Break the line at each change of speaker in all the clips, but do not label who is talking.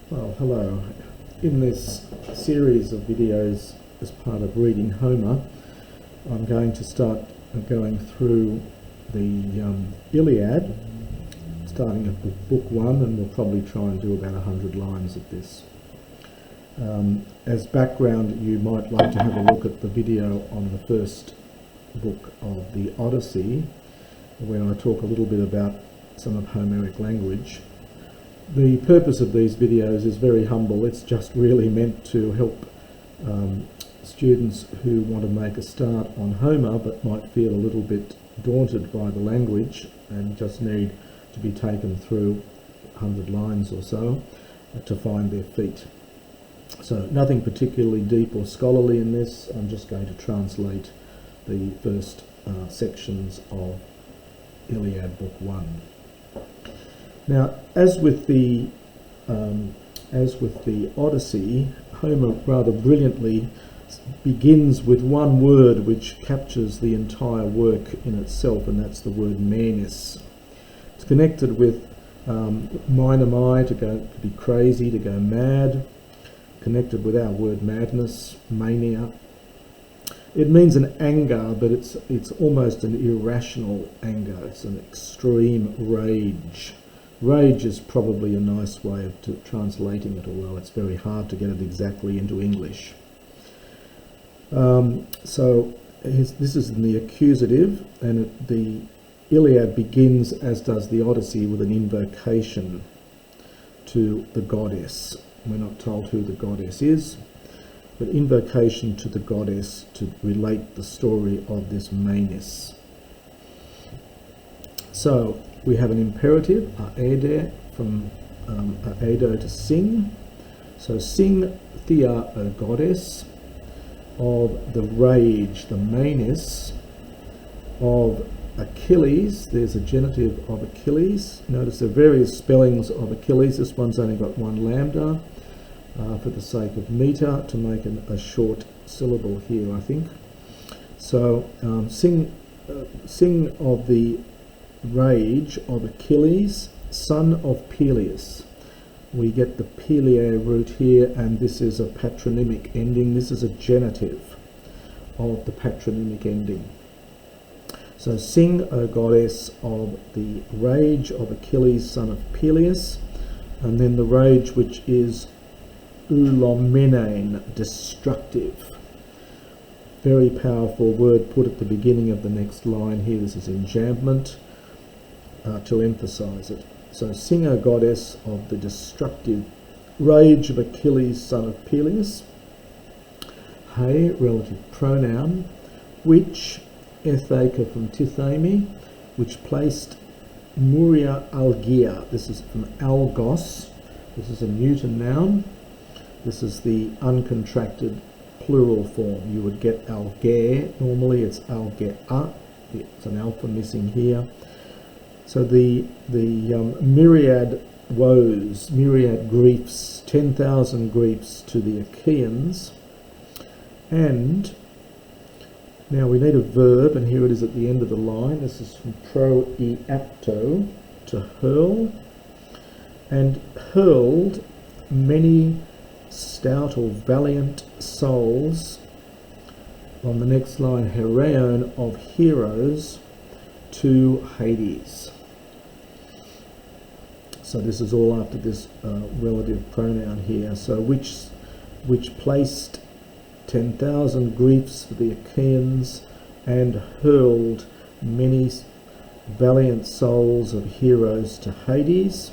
Well, hello. In this series of videos as part of reading Homer, I'm going to start going through the Iliad, starting at book 1, and we'll probably try and do about 100 lines of this. As background, you might like to have a look at the video on the first book of the Odyssey, where I talk a little bit about some of Homeric language. The purpose of these videos is very humble. It's just really meant to help students who want to make a start on Homer but might feel a little bit daunted by the language and just need to be taken through 100 lines or so to find their feet. So nothing particularly deep or scholarly in this. I'm just going to translate the first sections of Iliad Book 1. Now, as with the Odyssey, Homer rather brilliantly begins with one word which captures the entire work in itself, and that's the word menis. It's connected with minamai, to be crazy, to go mad, connected with our word madness, mania. It means an anger, but it's almost an irrational anger. It's an extreme rage. Rage is probably a nice way of translating it, although it's very hard to get it exactly into English. So this is in the accusative, and the Iliad begins, as does the Odyssey, with an invocation to the goddess. We're not told who the goddess is, but invocation to the goddess to relate the story of this Menis. So we have an imperative, aede, from aedo, to sing. So sing thea, O goddess, of the rage, the menis, of Achilles. There's a genitive of Achilles. Notice there are various spellings of Achilles. This one's only got one lambda for the sake of meter, to make a short syllable here, I think. So sing of the rage of Achilles, son of Peleus. We get the Peleae root here, and this is a patronymic ending. This is a genitive of the patronymic ending. So sing, O goddess, of the rage of Achilles, son of Peleus, and then the rage which is ulomenein, destructive. Very powerful word put at the beginning of the next line here. This is enjambment, to emphasize it. So sing, O goddess, of the destructive rage of Achilles, son of Peleus. He, relative pronoun, which, etheka from tithemi, which placed Muria algia. This is from algos. This is a neuter noun. This is the uncontracted plural form. You would get algae. Normally it's algea. It's an alpha missing here. So the myriad woes, myriad griefs, 10,000 griefs to the Achaeans. And now we need a verb, and here it is at the end of the line. This is from pro-eapto, to hurl. And hurled many stout or valiant souls, on the next line, heroon, of heroes, to Hades. So this is all after this relative pronoun here. So which placed 10,000 griefs for the Achaeans, and hurled many valiant souls of heroes to Hades.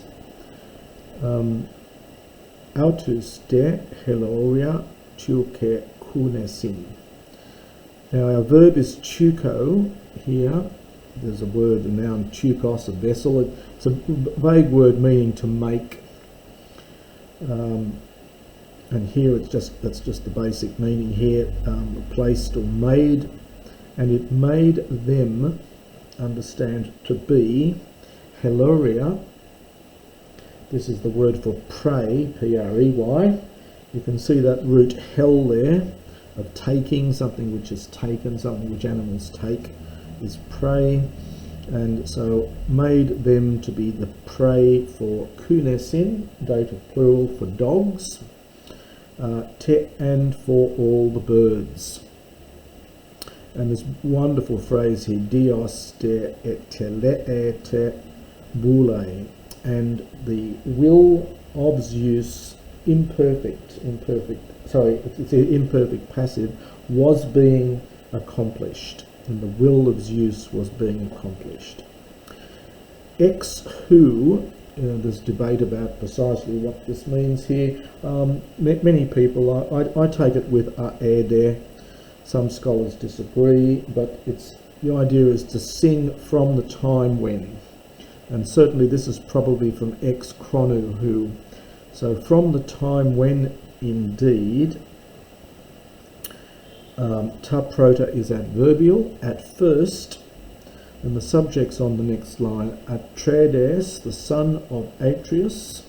Autus de heloria tuke kunesin. Now our verb is tuko here. There's a word, a noun, tukos, a vessel. It's a vague word meaning to make. And here that's just the basic meaning here, placed or made. And it made them, understand, to be heloria. This is the word for prey, P-R-E-Y. You can see that root hell there, of taking, something which is taken, something which animals take, is prey. and so made them to be the prey for kunesin, dative plural for dogs, and for all the birds. And this wonderful phrase here, dios de etelee te boule, and the will of Zeus, imperfect passive, was being accomplished, and the will of Zeus was being accomplished. Ex who, there's debate about precisely what this means here. Many people, I take it with aede. Some scholars disagree, but the idea is to sing from the time when, and certainly this is probably from ex chronou who. So from the time when, indeed, ta prota is adverbial at first, and the subject's on the next line. Atreides, the son of Atreus,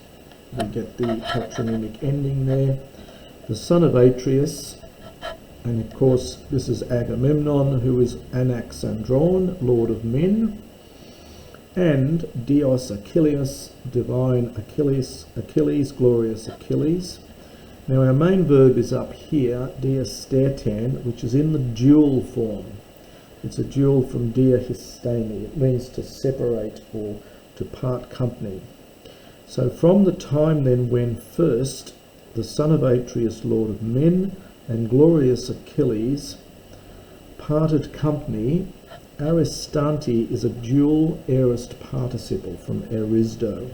we get the patronymic ending there, the son of Atreus, and of course this is Agamemnon, who is Anaxandron, lord of men, and Dios Achilles, divine Achilles, glorious Achilles. Now our main verb is up here, diastertan, which is in the dual form. It's a dual from diahistemi. It means to separate or to part company. So from the time then when first the son of Atreus, lord of men, and glorious Achilles parted company, Aristanti is a dual aorist participle from eristo,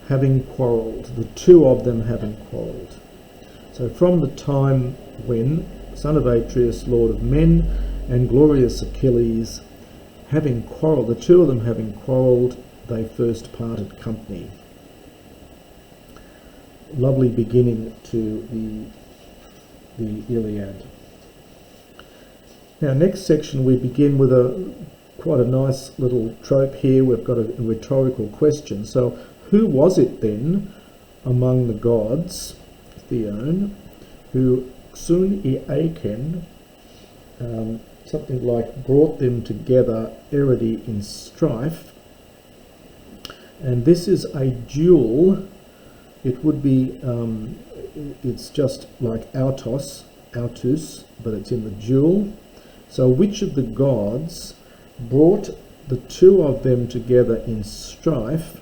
having quarrelled, the two of them having quarrelled. So from the time when son of Atreus, lord of men, and glorious Achilles having quarrelled, the two of them having quarrelled, they first parted company. Lovely beginning to the Iliad. Now, next section we begin with quite a nice little trope here. We've got a rhetorical question. So, who was it then among the gods, Theon, who sun I aiken, something like brought them together, eridi in strife, and this is a dual. It would be, it's just like autos, but it's in the dual. So which of the gods brought the two of them together in strife,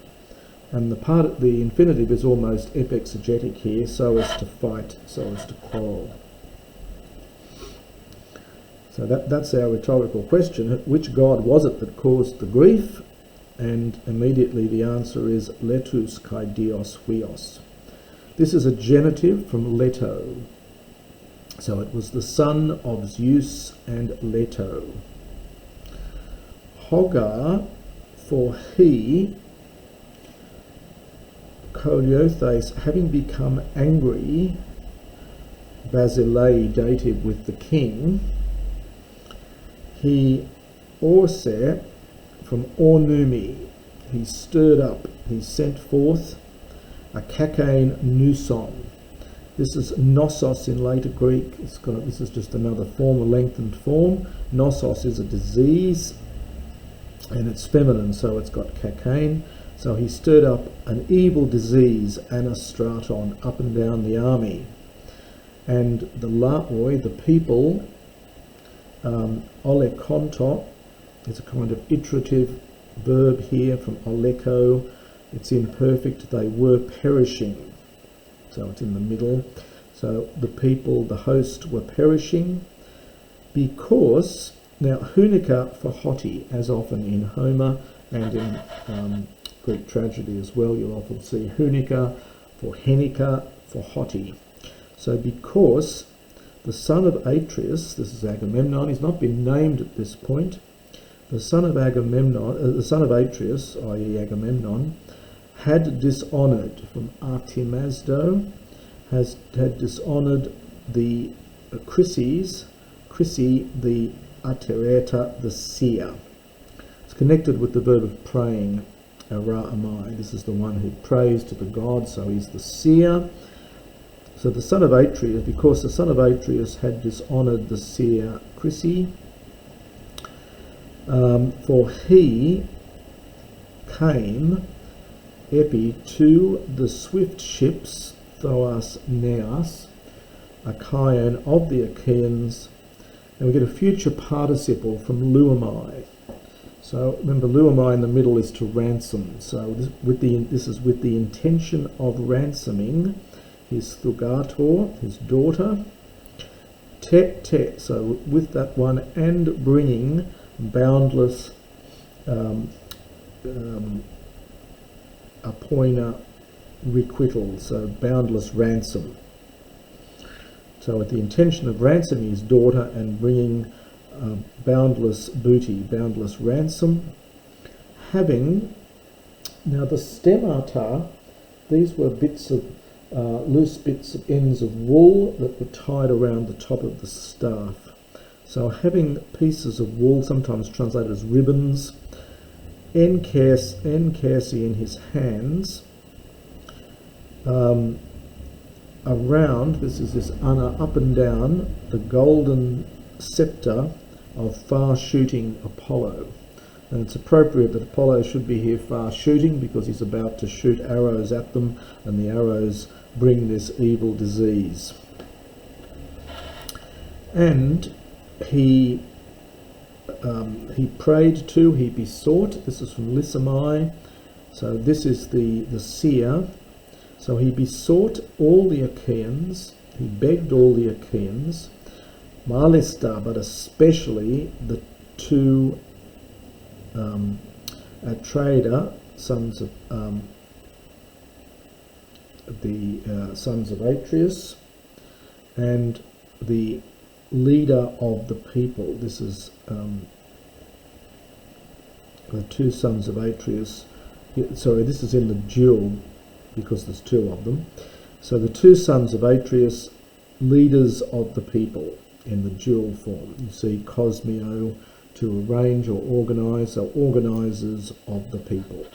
and the infinitive is almost epexegetic here, so as to fight, so as to quarrel. So that's our rhetorical question. Which god was it that caused the grief? And immediately the answer is letus kai dios huios. This is a genitive from leto. So it was the son of Zeus and Leto. Hogar, for he, Koliothes, having become angry, Basilei, dative with the king, he orse, from ornumi, he stirred up, he sent forth a kakain nuson. This is nosos in later Greek. This is just another form, a lengthened form. Nosos is a disease, and it's feminine, so it's got kakain. So he stirred up an evil disease, anastraton, up and down the army. And the laoi, the people, olekonto, is a kind of iterative verb here from oleko. It's imperfect, they were perishing. So it's in the middle. So the people, the host, were perishing because, now hunica for hoti, as often in Homer and in Greek tragedy as well, you'll often see hunica for henica for hoti. So because the son of Atreus, this is Agamemnon, he's not been named at this point, the son of Agamemnon, the son of Atreus, i.e. Agamemnon, had dishonoured, from Artimazdo, had dishonoured the Chrysi, the Atereta, the seer. It's connected with the verb of praying, Ara-amai. This is the one who prays to the god, so he's the seer. So the son of Atreus, because the son of Atreus had dishonoured the seer Chrysi, For he came, epi, to the swift ships, thoas neas, Achaean of the Achaeans, and we get a future participle from luamai. So remember, luamai in the middle is to ransom. So this is with the intention of ransoming his thugator, his daughter, te, so with that one, and bringing boundless apoina requital, so boundless ransom. So with the intention of ransoming his daughter and bringing boundless booty, boundless ransom, having, now the stemmata, these were bits of loose bits of ends of wool that were tied around the top of the staff. So having pieces of wool, sometimes translated as ribbons, enkersi in his hands, around, this is this ana, up and down, the golden sceptre of far-shooting Apollo. And it's appropriate that Apollo should be here far-shooting because he's about to shoot arrows at them, and the arrows bring this evil disease. And he prayed to, he besought, this is from Lysimai, so this is the seer. So he besought all the Achaeans, he begged all the Achaeans, Malista, but especially the two Atreida, sons of sons of Atreus, and the leader of the people. This is the two sons of Atreus. Sorry, this is in the dual because there's two of them. So the two sons of Atreus, leaders of the people in the dual form. You see Cosmio, to arrange or organise, so organisers of the people.